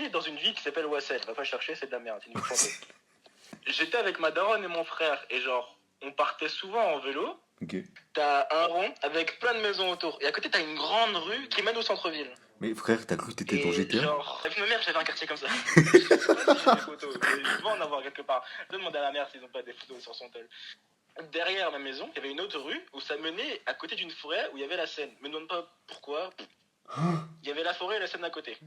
j'habite dans une ville qui s'appelle Wassel. Va pas chercher, c'est de la merde, c'est une ville chanteuse. J'étais avec ma daronne et mon frère, et genre, on partait souvent en vélo. Ok. T'as un rond avec plein de maisons autour. Et à côté, t'as une grande rue qui mène au centre-ville. Mais frère, t'as cru que t'étais dans Et GTA? genre, avec ma mère, j'avais un quartier comme ça. Je sais pas si j'ai des photos, mais je dois en avoir quelque part. Je vais demander à ma mère s'ils ont pas des photos sur son tel. Derrière ma maison, il y avait une autre rue où ça menait à côté d'une forêt où il y avait la Seine. Me demande pas pourquoi. Il y avait la forêt et la Seine à côté.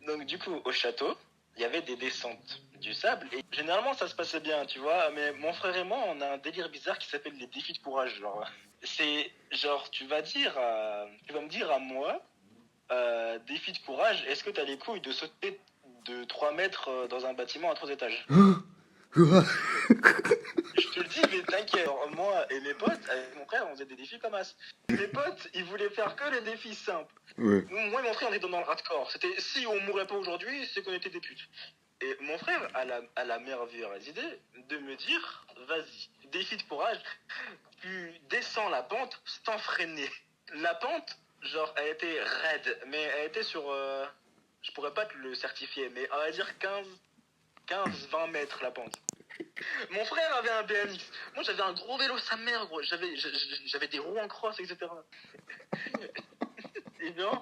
Donc du coup, au château, il y avait des descentes du sable. Et généralement, ça se passait bien, tu vois. Mais mon frère et moi, on a un délire bizarre qui s'appelle les défis de courage. Genre, c'est genre, tu vas me dire à moi, défi de courage, est-ce que t'as les couilles de sauter de 3 mètres dans un bâtiment à 3 étages? Je te le dis, mais t'inquiète. Alors, moi et mes potes, avec mon frère, on faisait des défis comme as. Mes potes, ils voulaient faire que les défis simples. Ouais. Moi et mon frère, on était dans le hardcore. C'était si on mourrait pas aujourd'hui, c'est qu'on était des putes. Et mon frère a la merveilleuse idée de me dire, vas-y, défi de courage, tu descends la pente sans freiner. La pente, genre, elle était raide, mais elle était sur, je pourrais pas te le certifier, mais on va dire 15-20 mètres la pente. Mon frère avait un BMX. Moi, j'avais un gros vélo, sa mère, gros. J'avais des roues en crosse, etc. Et bien,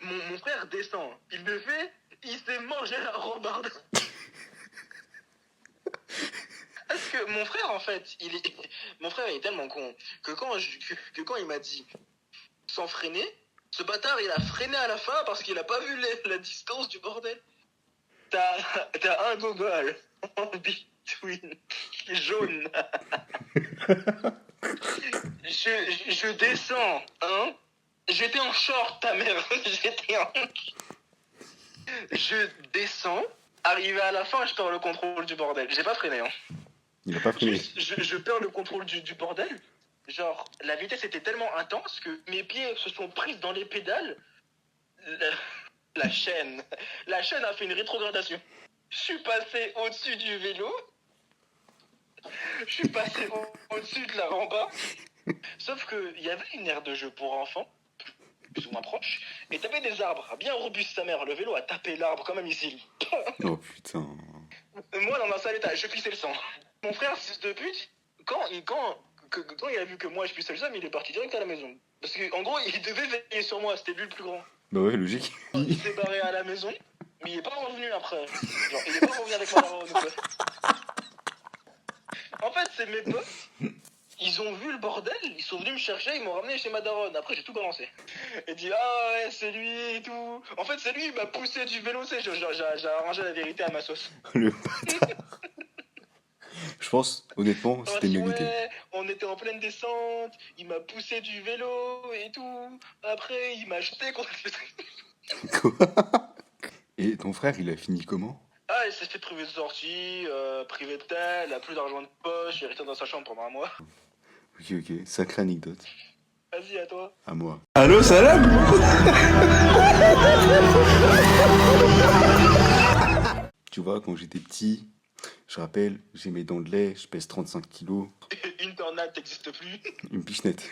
mon frère descend. Il le fait, il s'est mangé la rambarde. Parce que mon frère, en fait, mon frère est tellement con que quand il m'a dit sans freiner, ce bâtard, il a freiné à la fin parce qu'il a pas vu la distance du bordel. T'as un gogol en between jaune. Je descends, hein. J'étais en short, ta mère. Je descends. Arrivé à la fin, je perds le contrôle du bordel. J'ai pas freiné, hein. Il a pas freiné. Je perds le contrôle du bordel. Genre, la vitesse était tellement intense que mes pieds se sont pris dans les pédales. La chaîne a fait une rétrogradation. Je suis passé au-dessus du vélo. Je suis passé au-dessus de la rambarde. Sauf qu'il y avait une aire de jeu pour enfants, plus ou moins proche, et t'avais des arbres, bien robustes sa mère. Le vélo a tapé l'arbre comme un missile. Oh putain. Moi, dans un sale état, je pissais le sang. Mon frère, fils de pute, quand il a vu que moi je pissais le sang, il est parti direct à la maison. Parce qu'en gros, il devait veiller sur moi, c'était lui le plus grand. Bah ouais, logique. Il s'est barré à la maison, mais il est pas revenu après. Genre, il est pas revenu avec ma daronne ou quoi. En fait, c'est mes potes. Ils ont vu le bordel, ils sont venus me chercher, ils m'ont ramené chez ma daronne. Après, j'ai tout balancé. Et dit, ah ouais, c'est lui et tout. En fait, c'est lui, il m'a poussé du vélo, c'est j'ai arrangé la vérité à ma sauce. Le bâtard. Je pense, honnêtement, c'était mérité. Ouais, on était en pleine descente, il m'a poussé du vélo et tout. Après, il m'a jeté contre le... Quoi? Et ton frère, il a fini comment? Ah, il s'est fait priver de sortie, privé de tel, il a plus d'argent de poche, il est resté dans sa chambre pendant un mois. Ok, ok, sacrée anecdote. Vas-y, à toi. À moi. Allô, salam. Tu vois, quand j'étais petit, je rappelle, j'ai mes dents de lait, je pèse 35 kilos, Une tornade n'existe plus. une pichenette.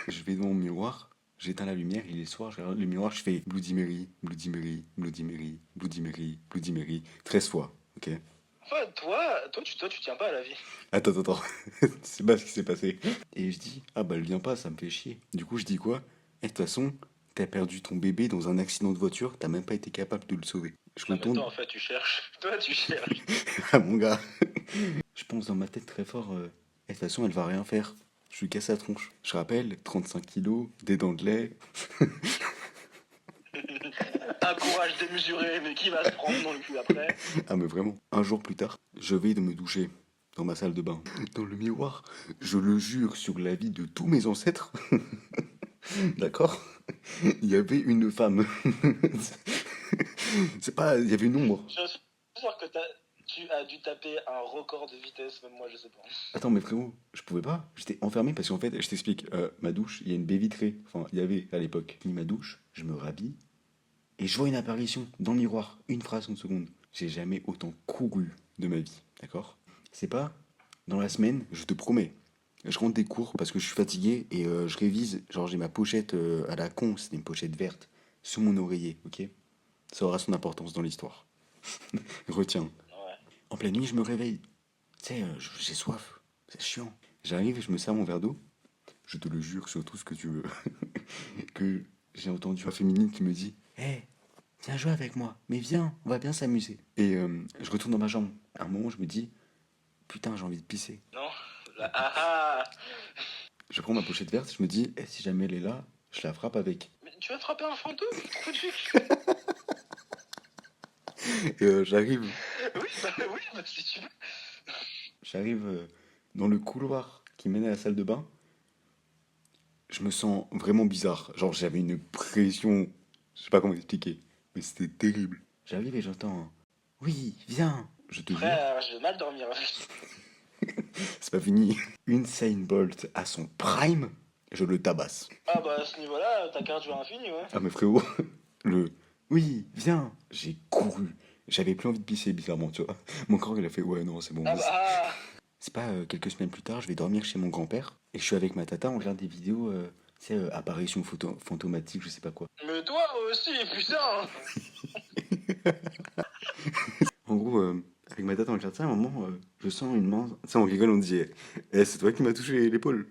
Je vais dans mon miroir, j'éteins la lumière, il est soir, je regarde le miroir, je fais Bloody Mary, Bloody Mary, Bloody Mary, Bloody Mary, Bloody Mary, 13 fois, ok? Enfin, toi, tu tiens pas à la vie. Attends, c'est pas ce qui s'est passé. Et je dis, ah bah elle vient pas, ça me fait chier. Du coup, je dis quoi? Eh, de toute façon, t'as perdu ton bébé dans un accident de voiture, t'as même pas été capable de le sauver. Je Non, me mais tourne. toi, en fait, tu cherches. Toi, tu cherches. Ah mon gars. Je pense dans ma tête très fort, eh, de toute façon, elle va rien faire. Je lui casse la tronche. Je rappelle, 35 kilos, des dents de lait. Un courage démesuré, mais qui va se prendre dans le cul après? Ah mais vraiment. Un jour plus tard, je vais de me doucher dans ma salle de bain. Dans le miroir, je le jure sur la vie de tous mes ancêtres. D'accord? Il y avait une femme. C'est pas... Il y avait une ombre. Je suis sûr que tu as dû taper un record de vitesse, même moi, je sais pas. Attends, mais frérot, je pouvais pas. J'étais enfermé parce qu'en fait, je t'explique. Ma douche, il y a une baie vitrée. Enfin, il y avait à l'époque. Je finis ma douche, je me rhabille. Et je vois une apparition dans le miroir. Une phrase en seconde. J'ai jamais autant couru de ma vie. D'accord? C'est pas dans la semaine, je te promets. Je rentre des cours parce que je suis fatigué et je révise. Genre, j'ai ma pochette à la con. C'était une pochette verte. Sous mon oreiller, ok? Ça aura son importance dans l'histoire. Retiens. Ouais. En pleine nuit, je me réveille. Tu sais, j'ai soif. C'est chiant. J'arrive et je me sers mon verre d'eau. Je te le jure sur tout ce que tu veux. Que j'ai entendu une féminine qui me dit Hé, viens jouer avec moi. Mais viens, on va bien s'amuser. Et je retourne dans ma chambre. À un moment, je me dis putain, j'ai envie de pisser. Non. Ah. Je prends ma pochette verte. Je me dis si jamais elle est là, je la frappe avec. Mais tu vas frapper un fantôme, trop de cul. Et j'arrive. Oui, si tu veux. J'arrive dans le couloir qui mène à la salle de bain. Je me sens vraiment bizarre. Genre, j'avais une pression. Je sais pas comment expliquer. Mais c'était terrible. J'arrive et j'entends oui, viens. Je te jure, Frère, je vais mal dormir. c'est pas fini. Usain Bolt à son prime, je le tabasse. Ah bah à ce niveau-là, ta carte joue à l'infini, ouais. Ah, mais frérot, le oui, viens. J'ai couru. J'avais plus envie de pisser, bizarrement, tu vois. Mon corps, il a fait ouais, non, c'est bon. Ah bah. C'est pas quelques semaines plus tard, je vais dormir chez mon grand-père et je suis avec ma tata, on regarde des vidéos, tu sais, apparitions fantomatiques, je sais pas quoi. Mais toi aussi, putain. En gros, avec ma tata, on regarde ça, à un moment, je sens une main, tu sais, on rigole, on dit c'est toi qui m'as touché l'épaule.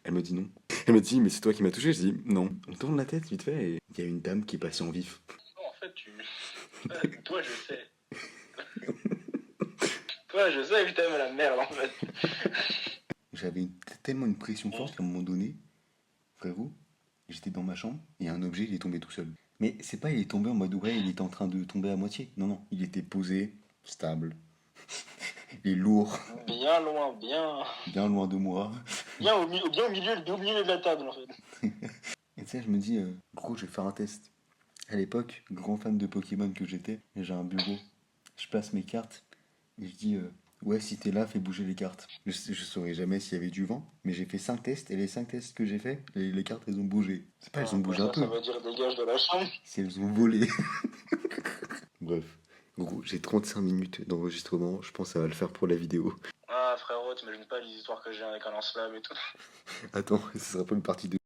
Elle me dit non. Elle me dit mais c'est toi qui m'as touché, je dis non. On tourne la tête vite fait et il y a une dame qui est passée en vif. Non, en fait, toi, je sais. Toi, je sais que t'aimes la merde, en fait. J'avais tellement une pression forte qu'à un moment donné, frérot, j'étais dans ma chambre et un objet il est tombé tout seul. Mais c'est pas il est tombé en mode ouais il était en train de tomber à moitié. Non non, il était posé, stable, il est lourd, Bien loin, bien bien loin de moi. au milieu de la table, en fait. Et tu sais je me dis gros je vais faire un test. À l'époque, grand fan de Pokémon que j'étais, j'ai un bureau. Je place mes cartes et je dis ouais si t'es là fais bouger les cartes. Je saurais jamais s'il y avait du vent, mais j'ai fait 5 tests et les 5 tests que j'ai fait, les cartes elles ont bougé. C'est pas elles ont bougé un peu. Ça veut dire dégage de la chambre. Si elles ont volé. Bref. Gros, j'ai 35 minutes d'enregistrement. Je pense que ça va le faire pour la vidéo. Ah, frérot, t'imagines pas les histoires que j'ai avec un lance-flamme et tout. Attends, ce sera pas une partie de...